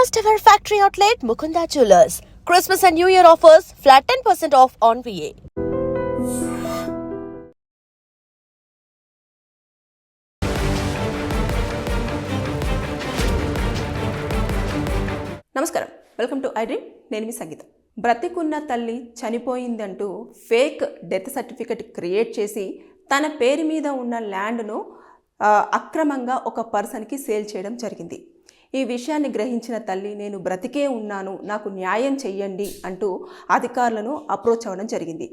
First ever factory outlet Mukunda Jewelers. Christmas and New Year offers flat 10% off on VA. నమస్కారం, welcome to I dream. నేను మీ సంగీత. బ్రతికున్న తల్లి చనిపోయిందంటూ fake death certificate create చేసి తన పేరు మీద ఉన్న ల్యాండ్ను అక్రమంగా ఒక పర్సన్కి సేల్ చేయడం జరిగింది. ఈ విషయాన్ని గ్రహించిన తల్లి, నేను బ్రతికే ఉన్నాను, నాకు న్యాయం చెయ్యండి అంటూ అధికారులను అప్రోచ్ అవ్వడం జరిగింది.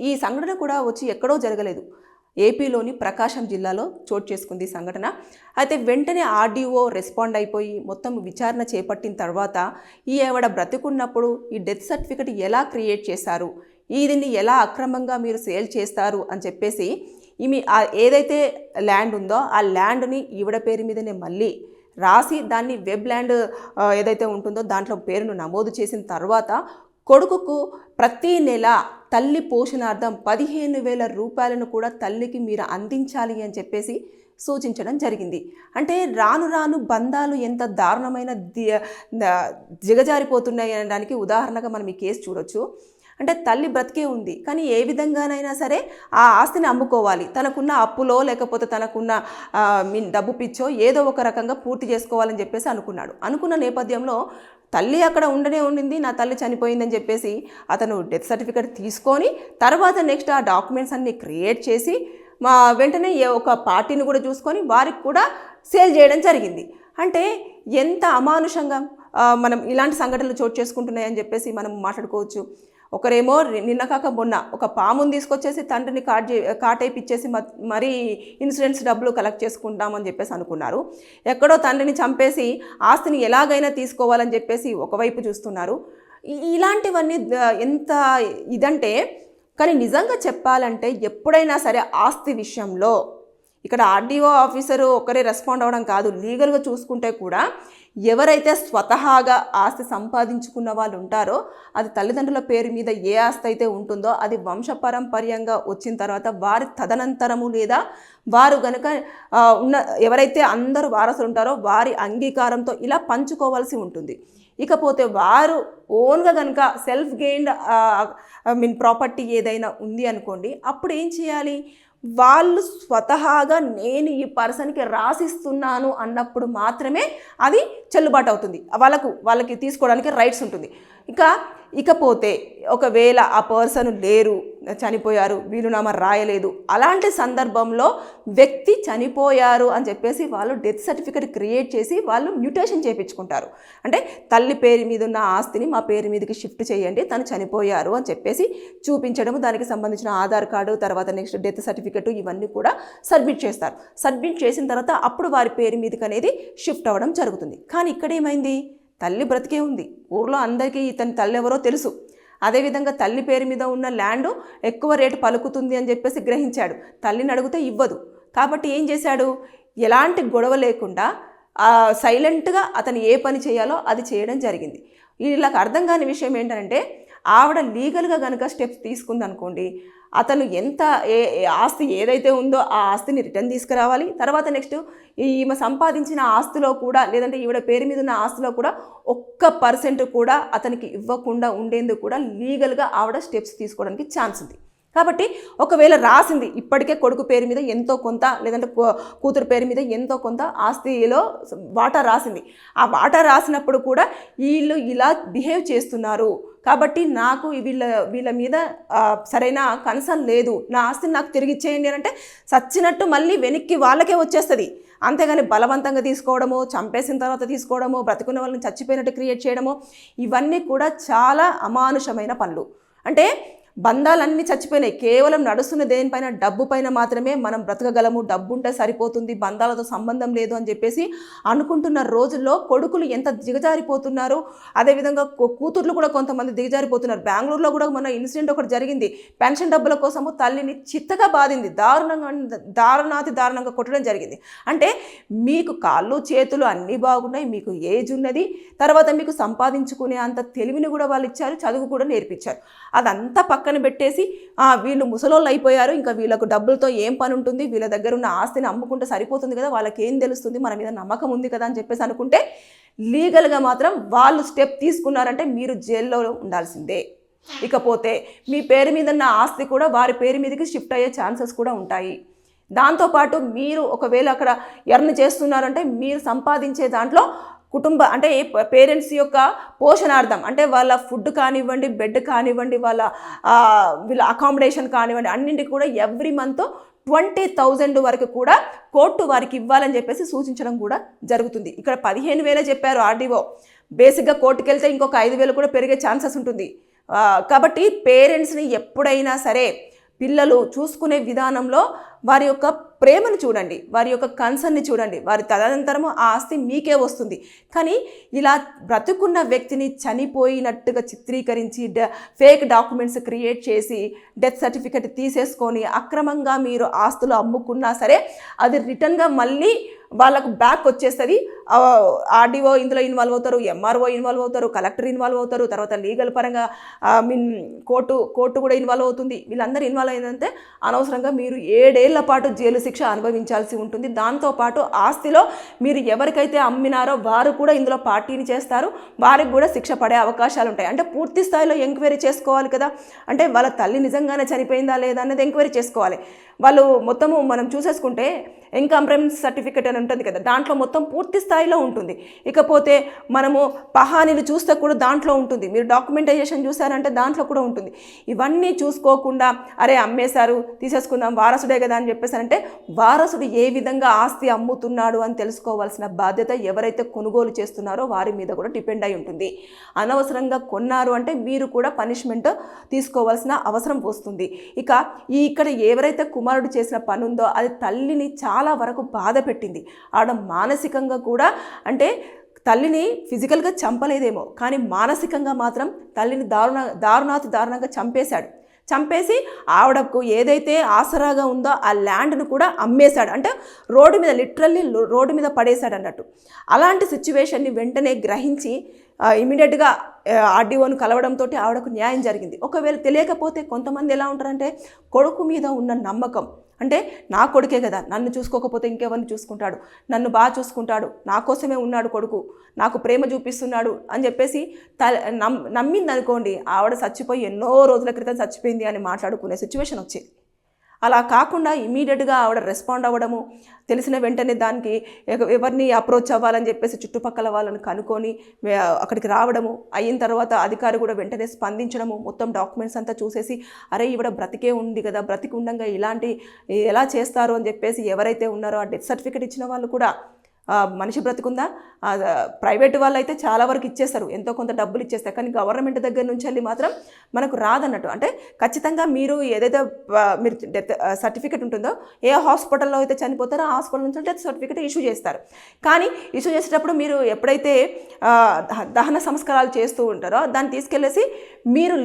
ఈ సంఘటన కూడా వచ్చి ఎక్కడో జరగలేదు, ఏపీలోని ప్రకాశం జిల్లాలో చోటు చేసుకుంది సంఘటన. అయితే వెంటనే ఆర్డీఓ రెస్పాండ్ అయిపోయి మొత్తం విచారణ చేపట్టిన తర్వాత ఆవిడ బ్రతికున్నప్పుడు ఈ డెత్ సర్టిఫికెట్ ఎలా క్రియేట్ చేశారు, దీన్ని ఎలా అక్రమంగా మీరు సేల్ చేస్తారు అని చెప్పేసి ఏదైతే ల్యాండ్ ఉందో ఆ ల్యాండ్ని ఈవిడ పేరు మీదనే మళ్ళీ రాసి దాన్ని వెబ్ ల్యాండ్ ఏదైతే ఉంటుందో దాంట్లో పేరును నమోదు చేసిన తర్వాత కొడుకుకు ప్రతి నెల తల్లి పోషణార్థం 15,000 రూపాయలను కూడా తల్లికి మీరు అందించాలి అని చెప్పేసి సూచించడం జరిగింది. అంటే రాను రాను బంధాలు ఎంత దారుణమైన దిగజారిపోతున్నాయి అనడానికి ఉదాహరణగా మనం ఈ కేసు చూడొచ్చు. అంటే తల్లి బ్రతికే ఉంది, కానీ ఏ విధంగానైనా సరే ఆ ఆస్తిని అమ్ముకోవాలి, తనకున్న అప్పులో లేకపోతే తనకున్న డబ్బు పిచ్చో ఏదో ఒక రకంగా పూర్తి చేసుకోవాలని చెప్పేసి అనుకున్న నేపథ్యంలో తల్లి అక్కడ ఉండింది, నా తల్లి చనిపోయిందని చెప్పేసి అతను డెత్ సర్టిఫికేట్ తీసుకొని తర్వాత నెక్స్ట్ ఆ డాక్యుమెంట్స్ అన్నీ క్రియేట్ చేసి వెంటనే ఒక పార్టీని కూడా చూసుకొని వారికి కూడా సేల్ చేయడం జరిగింది. అంటే ఎంత అమానుషంగా మనం ఇలాంటి సంఘటనలు చోటు చేసుకుంటున్నాయని చెప్పేసి మనం మాట్లాడుకోవచ్చు. ఒకరేమో నిన్న కాక మొన్న ఒక పాముని తీసుకొచ్చేసి తండ్రిని కాటేపిచ్చేసి మరీ ఇన్సూరెన్స్ డబ్బులు కలెక్ట్ చేసుకుంటామని చెప్పేసి అనుకున్నారు. ఎక్కడో తండ్రిని చంపేసి ఆస్తిని ఎలాగైనా తీసుకోవాలని చెప్పేసి ఒకవైపు చూస్తున్నారు. ఇలాంటివన్నీ ఎంత ఇదంటే, కానీ నిజంగా చెప్పాలంటే ఎప్పుడైనా సరే ఆస్తి విషయంలో ఇక్కడ ఆర్డీఓ ఆఫీసరు ఒకరే రెస్పాండ్ అవ్వడం కాదు, లీగల్గా చూసుకుంటే కూడా ఎవరైతే స్వతహాగా ఆస్తి సంపాదించుకున్న వాళ్ళు ఉంటారో అది తల్లిదండ్రుల పేరు మీద ఏ ఆస్తి అయితే ఉంటుందో అది వంశపారంపర్యంగా వచ్చిన తర్వాత వారి తదనంతరము లేదా వారు గనుక ఎవరైతే అందరూ వారసులు ఉంటారో వారి అంగీకారంతో ఇలా పంచుకోవాల్సి ఉంటుంది. ఇకపోతే వారు ఓన్గా కనుక సెల్ఫ్ గెయిన్డ్ ప్రాపర్టీ ఏదైనా ఉంది అనుకోండి, అప్పుడు ఏం చేయాలి? వాళ్ళు స్వతహాగా నేను ఈ పర్సన్కి రాసిస్తున్నాను అన్నప్పుడు మాత్రమే అది చెల్లుబాటు అవుతుంది, వాళ్ళకి తీసుకోవడానికి రైట్స్ ఉంటుంది. ఇకపోతే ఒకవేళ ఆ పర్సన్ లేరు, చనిపోయారు, వీలునామా రాయలేదు, అలాంటి సందర్భంలో వ్యక్తి చనిపోయారు అని చెప్పేసి వాళ్ళు డెత్ సర్టిఫికేట్ క్రియేట్ చేసి వాళ్ళు మ్యూటేషన్ చేయించుకుంటారు. అంటే తల్లి పేరు మీద ఉన్న ఆస్తిని మా పేరు మీదకి షిఫ్ట్ చేయండి, తను చనిపోయారు అని చెప్పేసి చూపించడము, దానికి సంబంధించిన ఆధార్ కార్డు, తర్వాత నెక్స్ట్ డెత్ సర్టిఫికేట్ ఇవన్నీ కూడా సబ్మిట్ చేస్తారు. సబ్మిట్ చేసిన తర్వాత అప్పుడు వారి పేరు మీదకి అనేది షిఫ్ట్ అవ్వడం జరుగుతుంది. కానీ ఇక్కడ ఏమైంది? తల్లి బ్రతికే ఉంది, ఊర్లో అందరికీ ఇతని తల్లి ఎవరో తెలుసు. అదేవిధంగా తల్లి పేరు మీద ఉన్న ల్యాండ్ ఎక్కువ రేటు పలుకుతుంది అని చెప్పేసి గ్రహించాడు. తల్లిని అడిగితే ఇవ్వదు. కాబట్టి ఏం చేశాడు? ఎలాంటి గొడవ లేకుండా సైలెంట్గా అతను ఏ పని చేయాలో అది చేయడం జరిగింది. వీళ్ళకి అర్థం కాని విషయం ఏంటంటే, ఆవిడ లీగల్గా కనుక స్టెప్స్ తీసుకుందనుకోండి, అతను ఎంత ఆస్తి ఏదైతే ఉందో ఆ ఆస్తిని రిటర్న్ తీసుకురావాలి. తర్వాత నెక్స్ట్ ఈమె సంపాదించిన ఆస్తిలో కూడా లేదంటే ఈవిడ పేరు మీద ఉన్న ఆస్తిలో కూడా 1% కూడా అతనికి ఇవ్వకుండా ఉండేందుకు కూడా లీగల్గా ఆవిడ స్టెప్స్ తీసుకోవడానికి ఛాన్స్ ఉంది. కాబట్టి ఒకవేళ రాసింది ఇప్పటికే కొడుకు పేరు మీద ఎంతో కొంత లేదంటే కూతురు పేరు మీద ఎంతో కొంత ఆస్తిలో వాటా రాసింది. ఆ వాటా రాసినప్పుడు కూడా వీళ్ళు ఇలా బిహేవ్ చేస్తున్నారు కాబట్టి నాకు వీళ్ళ మీద సరైన కన్సర్న్ లేదు, నా ఆస్తిని నాకు తిరిగి ఇచ్చేయండి అని అంటే సచ్చినట్టు మళ్ళీ వెనక్కి వాళ్ళకే వచ్చేస్తుంది. అంతేగాని బలవంతంగా తీసుకోవడము, చంపేసిన తర్వాత తీసుకోవడము, బ్రతుకున్న వాళ్ళని చచ్చిపోయినట్టు క్రియేట్ చేయడము, ఇవన్నీ కూడా చాలా అమానుషమైన పనులు. అంటే బంధాలన్నీ చచ్చిపోయినాయి, కేవలం నడుస్తున్న దేనిపైన డబ్బు పైన మాత్రమే మనం బ్రతకగలము, డబ్బు ఉంటే సరిపోతుంది, బంధాలతో సంబంధం లేదు అని చెప్పేసి అనుకుంటున్న రోజుల్లో కొడుకులు ఎంత దిగజారిపోతున్నారు. అదేవిధంగా కూతుర్లు కూడా కొంతమంది దిగజారిపోతున్నారు. బెంగళూరులో కూడా మన ఇన్సిడెంట్ ఒకటి జరిగింది. పెన్షన్ డబ్బుల కోసము తల్లిని చిత్తగా బాధింది, దారుణంగా కొట్టడం జరిగింది. అంటే మీకు కాళ్ళు చేతులు అన్నీ బాగున్నాయి, మీకు ఏజ్ ఉన్నది, తర్వాత మీకు సంపాదించుకునే అంత తెలివిని కూడా వాళ్ళు ఇచ్చారు, చదువు కూడా నేర్పించారు. అదంతా పక్కన పెట్టేసి వీళ్ళు ముసలోళ్ళు అయిపోయారు, ఇంకా వీళ్ళకు డబ్బులతో ఏం పని ఉంటుంది, వీళ్ళ దగ్గర ఉన్న ఆస్తిని అమ్ముకుంటే సరిపోతుంది కదా, వాళ్ళకి ఏం తెలుస్తుంది, మన మీద నమ్మకం ఉంది కదా అని చెప్పేసి అనుకుంటే లీగల్గా మాత్రం వాళ్ళు స్టెప్ తీసుకున్నారంటే మీరు జైల్లో ఉండాల్సిందే. ఇకపోతే మీ పేరు మీద ఉన్న ఆస్తి కూడా వారి పేరు మీదకి షిఫ్ట్ అయ్యే ఛాన్సెస్ కూడా ఉంటాయి. దాంతోపాటు మీరు ఒకవేళ అక్కడ ఎర్న్ చేస్తున్నారంటే మీరు సంపాదించే దాంట్లో అంటే పేరెంట్స్ యొక్క పోషణార్థం అంటే వాళ్ళ ఫుడ్ కానివ్వండి, బెడ్ కానివ్వండి, వీళ్ళ అకామిడేషన్ కానివ్వండి, అన్నింటికి కూడా ఎవ్రీ మంత్ 20,000 వరకు కూడా కోర్టు వారికి ఇవ్వాలని చెప్పేసి సూచించడం కూడా జరుగుతుంది. ఇక్కడ 15,000 చెప్పారు ఆర్డీఓ. బేసిక్గా కోర్టుకు వెళ్తే ఇంకొక 5,000 కూడా పెరిగే ఛాన్సెస్ ఉంటుంది. కాబట్టి పేరెంట్స్ని ఎప్పుడైనా సరే పిల్లలు చూసుకునే విధానంలో వారి యొక్క ప్రేమను చూడండి, వారి యొక్క కన్సర్న్ని చూడండి. వారి తదనంతరము ఆ ఆస్తి మీకే వస్తుంది. కానీ ఇలా బ్రతుకున్న వ్యక్తిని చనిపోయినట్టుగా చిత్రీకరించి ఫేక్ డాక్యుమెంట్స్ క్రియేట్ చేసి డెత్ సర్టిఫికెట్ తీసేసుకొని అక్రమంగా మీరు ఆస్తులు అమ్ముకున్నా సరే అది రిటర్న్గా మళ్ళీ వాళ్ళకు బ్యాక్ వచ్చేస్తుంది. ఆర్డీఓ ఇందులో ఇన్వాల్వ్ అవుతారు, ఎంఆర్ఓ ఇన్వాల్వ్ అవుతారు, కలెక్టర్ ఇన్వాల్వ్ అవుతారు, తర్వాత లీగల్ పరంగా కోర్టు కూడా ఇన్వాల్వ్ అవుతుంది. వీళ్ళందరూ ఇన్వాల్వ్ అయిందంటే అనవసరంగా మీరు 7 ఏళ్ల పాటు జైలు శిక్ష అనుభవించాల్సి ఉంటుంది. దాంతోపాటు ఆస్తిలో మీరు ఎవరికైతే అమ్మినారో వారు కూడా ఇందులో పార్టీని చేస్తారు, వారికి కూడా శిక్ష పడే అవకాశాలు ఉంటాయి. అంటే పూర్తి స్థాయిలో ఎంక్వైరీ చేసుకోవాలి కదా. అంటే వాళ్ళ తల్లి నిజంగానే చనిపోయిందా లేదా అనేది ఎంక్వైరీ చేసుకోవాలి. వాళ్ళు మొత్తము మనం చూసేసుకుంటే ఇన్కంప్రెన్స్ సర్టిఫికెట్ అని ఉంటుంది కదా, దాంట్లో మొత్తం పూర్తి స్థాయిలో ఉంటుంది. ఇకపోతే మనము పహానీలు చూస్తే కూడా దాంట్లో ఉంటుంది. మీరు డాక్యుమెంటైజేషన్ చూసారంటే దాంట్లో కూడా ఉంటుంది. ఇవన్నీ చూసుకోకుండా అరే అమ్మేశారు తీసేసుకుందాం వారసుడే కదా అని చెప్పేసారంటే వారసుడు ఏ విధంగా ఆస్తి అమ్ముతున్నాడు అని తెలుసుకోవాల్సిన బాధ్యత ఎవరైతే కొనుగోలు చేస్తున్నారో వారి మీద కూడా డిపెండ్ అయి ఉంటుంది. అనవసరంగా కొన్నారు అంటే మీరు కూడా పనిష్మెంట్ తీసుకోవాల్సిన అవసరం వస్తుంది. ఇక్కడ ఎవరైతే కుమారుడు చేసిన పని ఉందో అది తల్లిని చాలా వరకు బాధ పెట్టింది. ఆవిడ మానసికంగా కూడా అంటే తల్లిని ఫిజికల్గా చంపలేదేమో కానీ మానసికంగా మాత్రం తల్లిని దారుణంగా చంపేసి ఆవిడకు ఏదైతే ఆసరాగా ఉందో ఆ ల్యాండ్ను కూడా అమ్మేశాడు. అంటే రోడ్డు మీద లిటరల్లీ రోడ్డు మీద పడేశాడు అన్నట్టు. అలాంటి సిచ్యువేషన్ని వెంటనే గ్రహించి ఇమీడియట్గా ఆర్డీఓను కలవడంతో ఆవిడకు న్యాయం జరిగింది. ఒకవేళ తెలియకపోతే కొంతమంది ఎలా ఉంటారంటే కొడుకు మీద ఉన్న నమ్మకం అంటే నా కొడుకే కదా, నన్ను చూసుకోకపోతే ఇంకెవరిని చూసుకుంటాడు, నన్ను బాగా చూసుకుంటాడు, నా కోసమే ఉన్నాడు కొడుకు, నాకు ప్రేమ చూపిస్తున్నాడు అని చెప్పేసి నమ్మింది అనుకోండి, ఆవిడ చచ్చిపోయి ఎన్నో రోజుల క్రితం చచ్చిపోయింది అని మాట్లాడుకునే సిచ్యువేషన్ వచ్చేది. అలా కాకుండా ఇమీడియట్గా ఆవిడ రెస్పాండ్ అవ్వడము, తెలిసిన వెంటనే దానికి ఎవరిని అప్రోచ్ అవ్వాలని చెప్పేసి చుట్టుపక్కల వాళ్ళని కనుక్కొని అక్కడికి రావడము, అయిన తర్వాత అధికారి కూడా వెంటనే స్పందించడము, మొత్తం డాక్యుమెంట్స్ అంతా చూసేసి అరే ఈవిడ బ్రతికే ఉంది కదా, బ్రతికి ఉండగా ఇలాంటి ఎలా చేస్తారు అని చెప్పేసి ఎవరైతే ఉన్నారో ఆ డెత్ సర్టిఫికేట్ ఇచ్చిన వాళ్ళు కూడా మనిషి బ్రతుకుందా, ప్రైవేట్ వాళ్ళు అయితే చాలా వరకు ఇచ్చేస్తారు, ఎంతో కొంత డబ్బులు ఇచ్చేస్తారు. కానీ గవర్నమెంట్ దగ్గర నుంచి వెళ్ళి మాత్రం మనకు రాదన్నట్టు. అంటే ఖచ్చితంగా మీరు ఏదైతే మీరు డెత్ సర్టిఫికేట్ ఉంటుందో ఏ హాస్పిటల్లో అయితే చనిపోతారో ఆ హాస్పిటల్ నుంచి డెత్ సర్టిఫికేట్ ఇష్యూ చేస్తారు. కానీ ఇష్యూ చేసేటప్పుడు మీరు ఎప్పుడైతే దహన సంస్కారాలు చేస్తూ ఉంటారో దాన్ని తీసుకెళ్ళేసి మీరు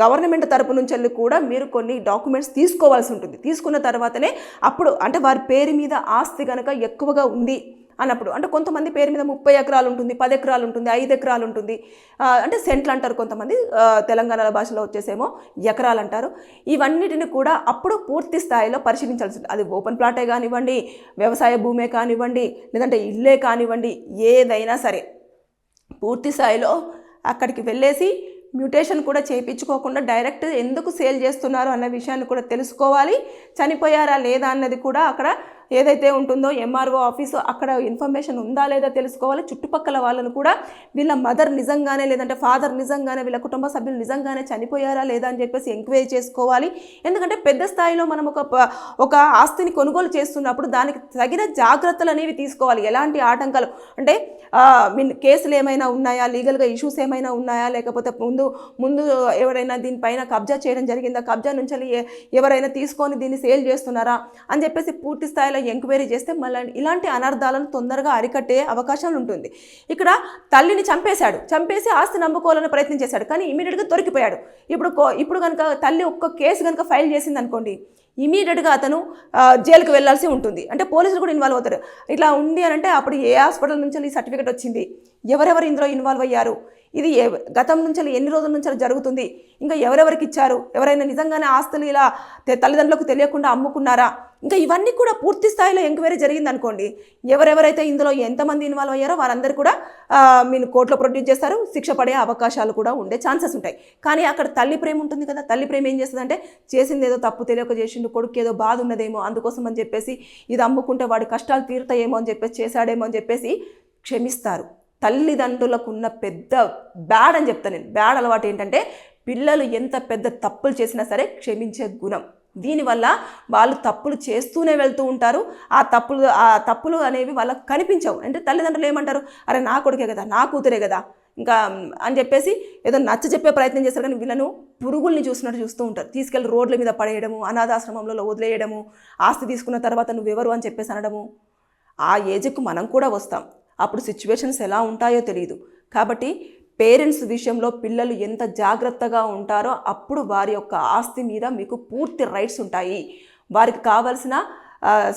గవర్నమెంట్ తరపు నుంచి వెళ్ళి కూడా మీరు కొన్ని డాక్యుమెంట్స్ తీసుకోవాల్సి ఉంటుంది. తీసుకున్న తర్వాతనే అప్పుడు అంటే వారి పేరు మీద ఆస్తి కనుక ఎక్కువగా ఉంది అన్నప్పుడు, అంటే కొంతమంది పేరు మీద 30 ఎకరాలు ఉంటుంది, 10 ఎకరాలు ఉంటుంది, 5 ఎకరాలు ఉంటుంది, అంటే సెంట్లు అంటారు కొంతమంది, తెలంగాణ భాషలో వచ్చేసేమో ఎకరాలు అంటారు. ఇవన్నిటిని కూడా అప్పుడు పూర్తి స్థాయిలో పరిశీలించాల్సి ఉంటుంది. అది ఓపెన్ ప్లాటే కానివ్వండి, వ్యవసాయ భూమే కానివ్వండి, లేదంటే ఇల్లే కానివ్వండి, ఏదైనా సరే పూర్తి స్థాయిలో అక్కడికి వెళ్ళేసి మ్యూటేషన్ కూడా చేయించుకోకుండా డైరెక్ట్ ఎందుకు సేల్ చేస్తున్నారు అన్న విషయాన్ని కూడా తెలుసుకోవాలి. చనిపోయారా లేదా అన్నది కూడా అక్కడ ఏదైతే ఉంటుందో ఎంఆర్ఓ ఆఫీసు అక్కడ ఇన్ఫర్మేషన్ ఉందా లేదా తెలుసుకోవాలి. చుట్టుపక్కల వాళ్ళను కూడా వీళ్ళ మదర్ నిజంగానే లేదంటే ఫాదర్ నిజంగానే వీళ్ళ కుటుంబ సభ్యులు నిజంగానే చనిపోయారా లేదా అని చెప్పేసి ఎంక్వైరీ చేసుకోవాలి. ఎందుకంటే పెద్ద స్థాయిలో మనం ఒక ఆస్తిని కొనుగోలు చేస్తున్నప్పుడు దానికి తగిన జాగ్రత్తలు అనేవి తీసుకోవాలి. ఎలాంటి ఆటంకాలు అంటే కేసులు ఏమైనా ఉన్నాయా, లీగల్గా ఇష్యూస్ ఏమైనా ఉన్నాయా, లేకపోతే ముందు ఎవరైనా దీనిపైన కబ్జా చేయడం జరిగిందా, కబ్జా నుంచి ఎవరైనా తీసుకొని దీన్ని సేల్ చేస్తున్నారా అని చెప్పేసి పూర్తి స్థాయిలో ఎంక్వైరీ చేస్తే మళ్ళీ ఇలాంటి అనర్థాలను తొందరగా అరికట్టే అవకాశం ఉంటుంది. ఇక్కడ తల్లిని చంపేసి ఆస్తిని నమ్ముకోవాలని ప్రయత్నం చేశాడు, కానీ ఇమీడియట్గా దొరికిపోయాడు. ఇప్పుడు కనుక తల్లి ఒక్క కేసు కనుక ఫైల్ చేసింది అనుకోండి, ఇమీడియట్గా అతను జైలుకి వెళ్ళాల్సి ఉంటుంది. అంటే పోలీసులు కూడా ఇన్వాల్వ్ అవుతారు. ఇట్లా ఉంది అని అంటే అప్పుడు ఏ హాస్పిటల్ నుంచి ఈ సర్టిఫికేట్ వచ్చింది, ఎవరెవరు ఇందులో ఇన్వాల్వ్ అయ్యారు, ఇది గతం నుంచి ఎన్ని రోజుల నుంచి జరుగుతుంది, ఇంకా ఎవరెవరికి ఇచ్చారు, ఎవరైనా నిజంగానే ఆస్తులు ఇలా తల్లిదండ్రులకు తెలియకుండా అమ్ముకున్నారా, ఇంకా ఇవన్నీ కూడా పూర్తి స్థాయిలో ఎంక్వైరీ జరిగింది అనుకోండి. ఎవరెవరైతే ఇందులో ఎంతమంది ఇన్వాల్వ్ అయ్యారో వారందరూ కూడా మీరు కోర్టులో ప్రొడ్యూస్ చేస్తారు, శిక్ష పడే అవకాశాలు కూడా ఉండే ఛాన్సెస్ ఉంటాయి. కానీ అక్కడ తల్లి ప్రేమ ఉంటుంది కదా, తల్లి ప్రేమ ఏం చేస్తుందంటే చేసింది ఏదో తప్పు తెలియక చేసిండు, కొడుకు ఏదో బాధ ఉన్నదేమో అందుకోసం అని చెప్పేసి ఇది అమ్ముకుంటే వాడి కష్టాలు తీరుతాయేమో అని చెప్పేసి చేశాడేమో అని చెప్పేసి క్షమిస్తారు. తల్లిదండ్రులకు ఉన్న పెద్ద బ్యాడ్ అని చెప్తాను నేను. బ్యాడ్ అలవాటు ఏంటంటే పిల్లలు ఎంత పెద్ద తప్పులు చేసినా సరే క్షమించే గుణం. దీనివల్ల వాళ్ళు తప్పులు చేస్తూనే వెళ్తూ ఉంటారు. ఆ తప్పులు అనేవి వాళ్ళకు కనిపించవు. అంటే తల్లిదండ్రులు ఏమంటారు, అరే నా కొడుకే కదా, నా కూతురే కదా ఇంకా అని చెప్పేసి ఏదో నచ్చ చెప్పే ప్రయత్నం చేస్తారు. కానీ వీళ్ళను పురుగుల్ని చూసినట్టు చూస్తూ ఉంటారు. తీసుకెళ్ళి రోడ్ల మీద పడేయడము, అనాథాశ్రమంలో వదిలేయడము, ఆస్తి తీసుకున్న తర్వాత నువ్వెవరు అని చెప్పేసి అనడము. ఆ ఏజ్కు మనం కూడా వస్తాం, అప్పుడు సిచ్యువేషన్స్ ఎలా ఉంటాయో తెలియదు. కాబట్టి పేరెంట్స్ విషయంలో పిల్లలు ఎంత జాగ్రత్తగా ఉంటారో అప్పుడు వారి యొక్క ఆస్తి మీద మీకు పూర్తి రైట్స్ ఉంటాయి. వారికి కావాల్సిన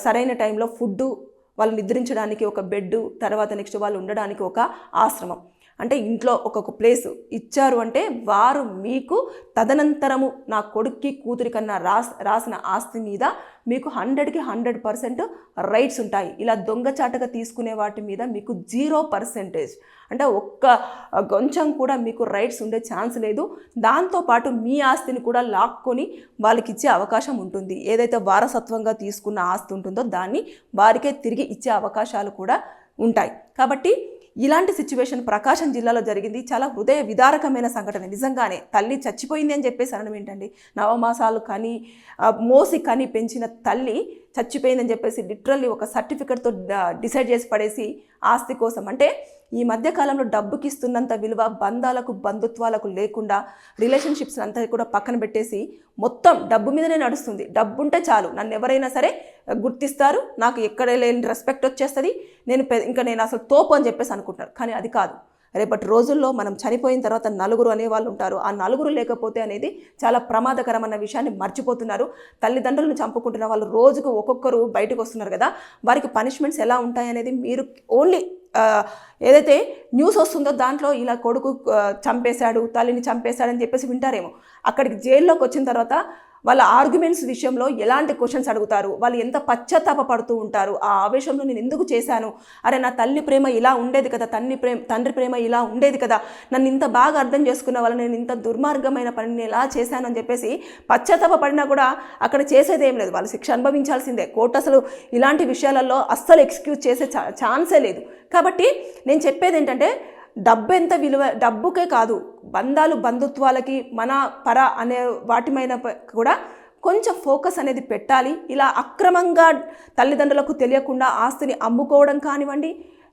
సరైన టైంలో ఫుడ్డు, వాళ్ళు నిద్రించడానికి ఒక బెడ్, తర్వాత నెక్స్ట్ వాళ్ళు ఉండడానికి ఒక ఆశ్రమం, అంటే ఇంట్లో ఒక్కొక్క ప్లేస్ ఇచ్చారు అంటే వారు మీకు తదనంతరము నా కొడుక్కి కూతురి కన్నా రాసిన ఆస్తి మీద మీకు 100కి 100% రైట్స్ ఉంటాయి. ఇలా దొంగచాటగా తీసుకునే వాటి మీద మీకు 0%, అంటే కొంచెం కూడా మీకు రైట్స్ ఉండే ఛాన్స్ లేదు. దాంతోపాటు మీ ఆస్తిని కూడా లాక్కొని వాళ్ళకి ఇచ్చే అవకాశం ఉంటుంది. ఏదైతే వారసత్వంగా తీసుకున్న ఆస్తి ఉంటుందో దాన్ని వారికే తిరిగి ఇచ్చే అవకాశాలు కూడా ఉంటాయి. కాబట్టి ఇలాంటి సిచ్యువేషన్ ప్రకాశం జిల్లాలో జరిగింది. చాలా హృదయ విదారకమైన సంఘటన. నిజంగానే తల్లి చచ్చిపోయింది అని చెప్పేసి అనడం ఏంటండి, నవమాసాలు మోసి కని పెంచిన తల్లి చచ్చిపోయిందని చెప్పేసి లిటరల్లీ ఒక సర్టిఫికెట్తో డిసైడ్ చేసి పడేసి ఆస్తి కోసం. అంటే ఈ మధ్యకాలంలో డబ్బుకి ఇస్తున్నంత విలువ బంధాలకు బంధుత్వాలకు లేకుండా రిలేషన్షిప్స్ అంతా కూడా పక్కన పెట్టేసి మొత్తం డబ్బు మీదనే నడుస్తుంది. డబ్బు ఉంటే చాలు, నన్ను ఎవరైనా సరే గుర్తిస్తారు, నాకు ఎక్కడ లేని రెస్పెక్ట్ వచ్చేస్తుంది, నేను అసలు తోపు అని చెప్పేసి అనుకుంటారు. కానీ అది కాదు. రేపటి రోజుల్లో మనం చనిపోయిన తర్వాత నలుగురు అనేవాళ్ళు ఉంటారు. ఆ నలుగురు లేకపోతే అనేది చాలా ప్రమాదకరమైన విషయాన్ని మర్చిపోతున్నారు. తల్లిదండ్రులను చంపుకుంటున్న వాళ్ళు రోజుకు ఒక్కొక్కరు బయటకు వస్తున్నారు కదా, వారికి పనిష్మెంట్స్ ఎలా ఉంటాయనేది మీరు ఓన్లీ ఏదైతే న్యూస్ వస్తుందో దాంట్లో ఇలా కొడుకు చంపేశాడు, తల్లిని చంపేశాడని చెప్పేసి వింటారేమో. అక్కడికి జైల్లోకి వచ్చిన తర్వాత వాళ్ళ ఆర్గ్యుమెంట్స్ విషయంలో ఎలాంటి క్వశ్చన్స్ అడుగుతారు, వాళ్ళు ఎంత పశ్చాత్తాప పడుతూ ఉంటారు. ఆ ఆవేశంలో నేను ఎందుకు చేశాను, అరే నా తల్లి ప్రేమ ఇలా ఉండేది కదా, తండ్రి ప్రేమ ఇలా ఉండేది కదా, నన్ను ఇంత బాగా అర్థం చేసుకున్న వాళ్ళు నేను ఇంత దుర్మార్గమైన పనిని ఎలా చేశాను అని చెప్పేసి పశ్చాత్తాప పడినా కూడా అక్కడ చేసేది ఏం లేదు, వాళ్ళు శిక్ష అనుభవించాల్సిందే. కోర్టు అసలు ఇలాంటి విషయాలలో అస్సలు ఎక్స్క్యూజ్ చేసే ఛాన్సే లేదు. కాబట్టి నేను చెప్పేది ఏంటంటే డబ్బు ఎంత విలువ, డబ్బుకే కాదు బంధాలు బంధుత్వాలకి మన పర అనే వాటిమైన కూడా కొంచెం ఫోకస్ అనేది పెట్టాలి. ఇలా అక్రమంగా తల్లిదండ్రులకు తెలియకుండా ఆస్తిని అమ్ముకోవడం కానివ్వండి,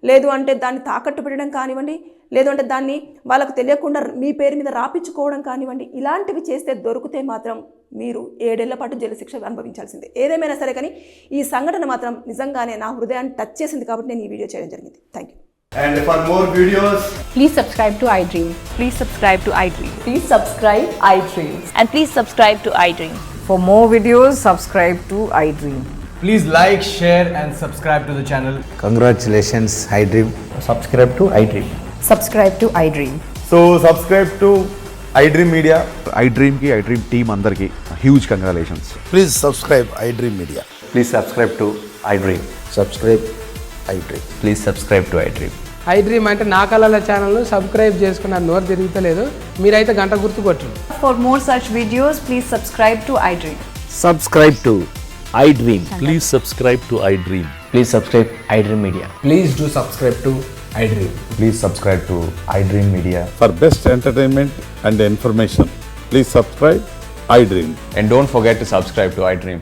లేదు అంటే దాన్ని తాకట్టు పెట్టడం కానివ్వండి, లేదు అంటే దాన్ని వాళ్ళకు తెలియకుండా మీ పేరు మీద రాపించుకోవడం కానివ్వండి, ఇలాంటివి చేస్తే దొరికితే మాత్రం మీరు 7 ఏళ్ల పాటు జైలు శిక్ష అనుభవించాల్సిందే. ఏదేమైనా సరే కానీ ఈ సంఘటన మాత్రం నిజంగానే నా హృదయాన్ని టచ్ చేసింది కాబట్టి నేను ఈ వీడియో చేయడం జరిగింది. Thank you. And for more videos, please subscribe to iDream. Please subscribe to iDream. Please subscribe iDream. And please subscribe to iDream. For more videos, subscribe to iDream. please like, share and subscribe to the channel. Congratulations, iDream. Subscribe to iDream. Subscribe to iDream. So subscribe to iDream Media. iDream ki iDream team andarki huge congratulations. Please subscribe iDream Media. Please subscribe to iDream. Subscribe iDream. Please subscribe to iDream. iDream అంటే నా కళల channel subscribe చేసుకున్న నోరు తిరుగుతలేదు, మీరైతే గంట గుర్తు కొట్టండి. For more such videos, please subscribe to iDream. Subscribe to iDream. Please subscribe to iDream. Please subscribe iDream Media. Please do subscribe to iDream. Please subscribe to iDream Media. For best entertainment and information, please subscribe iDream. And don't forget to subscribe to iDream.